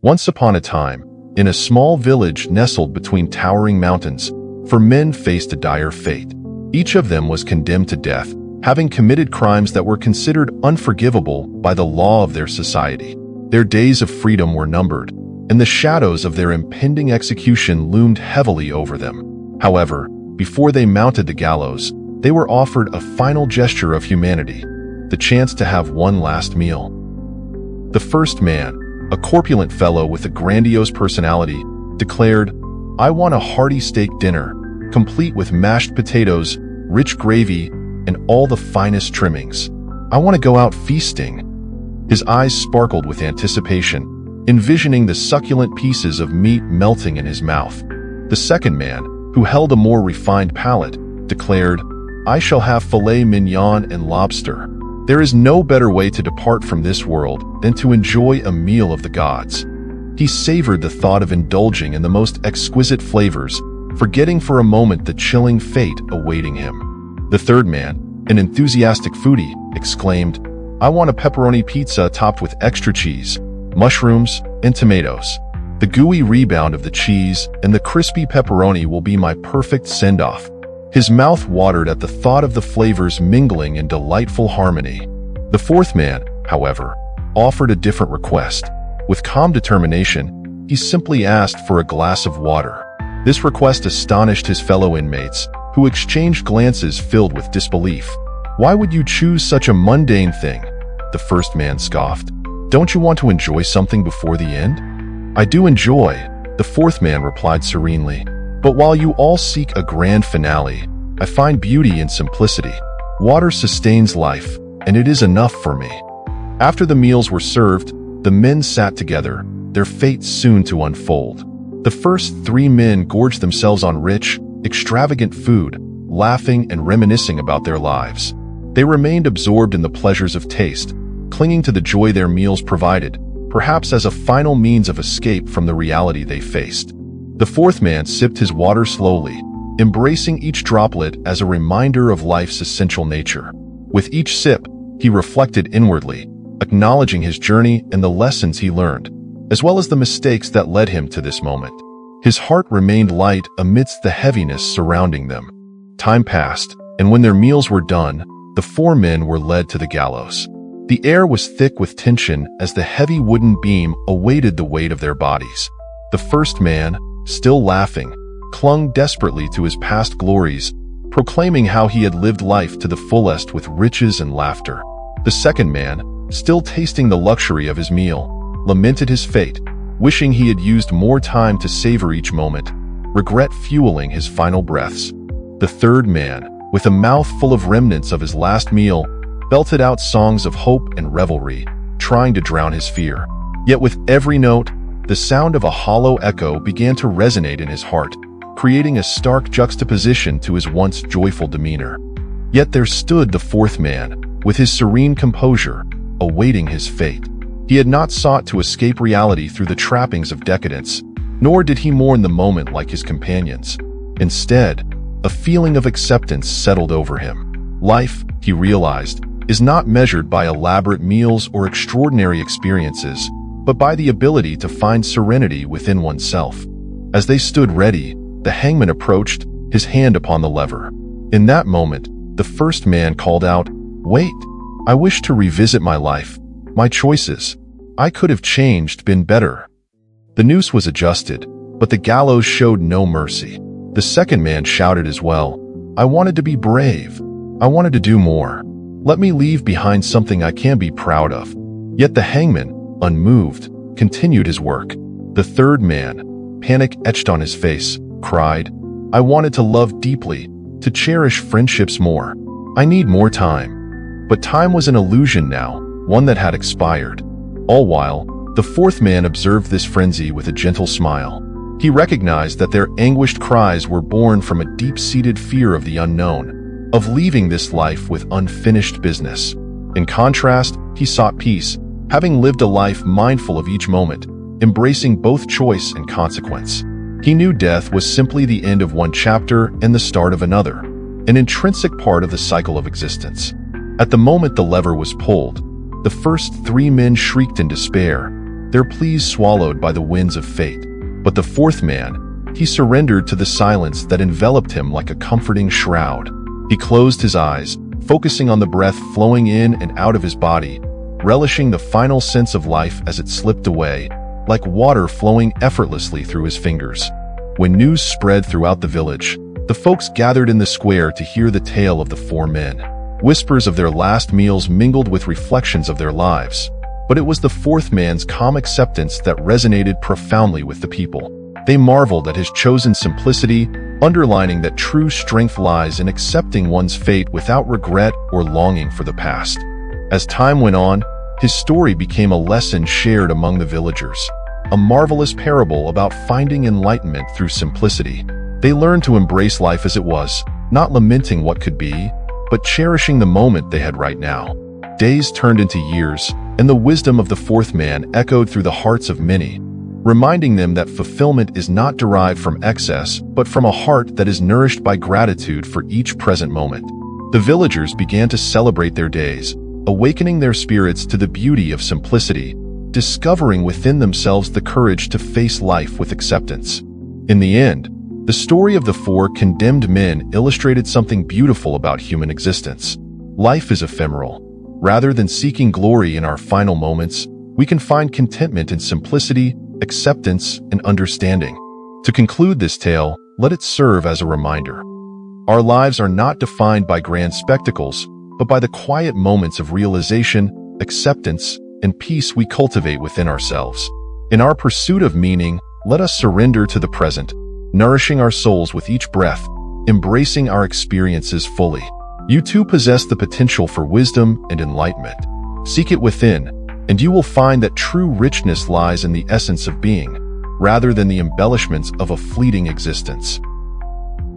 Once upon a time, in a small village nestled between towering mountains, 4 men faced a dire fate. Each of them was condemned to death, having committed crimes that were considered unforgivable by the law of their society. Their days of freedom were numbered, and the shadows of their impending execution loomed heavily over them. However, before they mounted the gallows, they were offered a final gesture of humanity, the chance to have one last meal. The first man, a corpulent fellow with a grandiose personality, declared, "I want a hearty steak dinner, complete with mashed potatoes, rich gravy, and all the finest trimmings. I want to go out feasting." His eyes sparkled with anticipation, envisioning the succulent pieces of meat melting in his mouth. The second man, who held a more refined palate, declared, "I shall have filet mignon and lobster. There is no better way to depart from this world than to enjoy a meal of the gods." He savored the thought of indulging in the most exquisite flavors, forgetting for a moment the chilling fate awaiting him. The third man, an enthusiastic foodie, exclaimed, "I want a pepperoni pizza topped with extra cheese, mushrooms, and tomatoes. The gooey rebound of the cheese and the crispy pepperoni will be my perfect send-off." His mouth watered at the thought of the flavors mingling in delightful harmony. The fourth man, however, offered a different request. With calm determination, he simply asked for a glass of water. This request astonished his fellow inmates, who exchanged glances filled with disbelief. "Why would you choose such a mundane thing?" the first man scoffed. "Don't you want to enjoy something before the end?" "I do enjoy," the fourth man replied serenely. "But while you all seek a grand finale, I find beauty in simplicity. Water sustains life, and it is enough for me." After the meals were served, the men sat together, their fate soon to unfold. The first 3 men gorged themselves on rich, extravagant food, laughing and reminiscing about their lives. They remained absorbed in the pleasures of taste, clinging to the joy their meals provided, perhaps as a final means of escape from the reality they faced. The fourth man sipped his water slowly, embracing each droplet as a reminder of life's essential nature. With each sip, he reflected inwardly, acknowledging his journey and the lessons he learned, as well as the mistakes that led him to this moment. His heart remained light amidst the heaviness surrounding them. Time passed, and when their meals were done, the 4 men were led to the gallows. The air was thick with tension as the heavy wooden beam awaited the weight of their bodies. The first man, still laughing, clung desperately to his past glories, proclaiming how he had lived life to the fullest with riches and laughter. The second man, still tasting the luxury of his meal, lamented his fate, wishing he had used more time to savor each moment, regret fueling his final breaths. The third man, with a mouth full of remnants of his last meal, belted out songs of hope and revelry, trying to drown his fear. Yet with every note, the sound of a hollow echo began to resonate in his heart, creating a stark juxtaposition to his once joyful demeanor. Yet there stood the fourth man, with his serene composure, awaiting his fate. He had not sought to escape reality through the trappings of decadence, nor did he mourn the moment like his companions. Instead, a feeling of acceptance settled over him. Life, he realized, is not measured by elaborate meals or extraordinary experiences, but by the ability to find serenity within oneself. As they stood ready, the hangman approached, his hand upon the lever. In that moment, the first man called out, "Wait, I wish to revisit my life, my choices. I could have changed, been better." The noose was adjusted, but the gallows showed no mercy. The second man shouted as well, "I wanted to be brave. I wanted to do more. Let me leave behind something I can be proud of." Yet the hangman, unmoved, continued his work. The third man, panic etched on his face, cried, "I wanted to love deeply, to cherish friendships more. I need more time." But time was an illusion now, one that had expired. All while, the fourth man observed this frenzy with a gentle smile. He recognized that their anguished cries were born from a deep-seated fear of the unknown, of leaving this life with unfinished business. In contrast, he sought peace, having lived a life mindful of each moment, embracing both choice and consequence. He knew death was simply the end of one chapter and the start of another, an intrinsic part of the cycle of existence. At the moment the lever was pulled, the first 3 men shrieked in despair, their pleas swallowed by the winds of fate. But the fourth man, he surrendered to the silence that enveloped him like a comforting shroud. He closed his eyes, focusing on the breath flowing in and out of his body, relishing the final sense of life as it slipped away, like water flowing effortlessly through his fingers. When news spread throughout the village, the folks gathered in the square to hear the tale of the four men. Whispers of their last meals mingled with reflections of their lives, but it was the fourth man's calm acceptance that resonated profoundly with the people. They marveled at his chosen simplicity, underlining that true strength lies in accepting one's fate without regret or longing for the past. As time went on, his story became a lesson shared among the villagers, a marvelous parable about finding enlightenment through simplicity. They learned to embrace life as it was, not lamenting what could be, but cherishing the moment they had right now. Days turned into years, and the wisdom of the fourth man echoed through the hearts of many, reminding them that fulfillment is not derived from excess, but from a heart that is nourished by gratitude for each present moment. The villagers began to celebrate their days, awakening their spirits to the beauty of simplicity, discovering within themselves the courage to face life with acceptance. In the end, the story of the four condemned men illustrated something beautiful about human existence. Life is ephemeral. Rather than seeking glory in our final moments, we can find contentment in simplicity, acceptance, and understanding. To conclude this tale, let it serve as a reminder. Our lives are not defined by grand spectacles, but by the quiet moments of realization, acceptance, and peace we cultivate within ourselves. In our pursuit of meaning, let us surrender to the present, nourishing our souls with each breath, embracing our experiences fully. You too possess the potential for wisdom and enlightenment. Seek it within, and you will find that true richness lies in the essence of being, rather than the embellishments of a fleeting existence.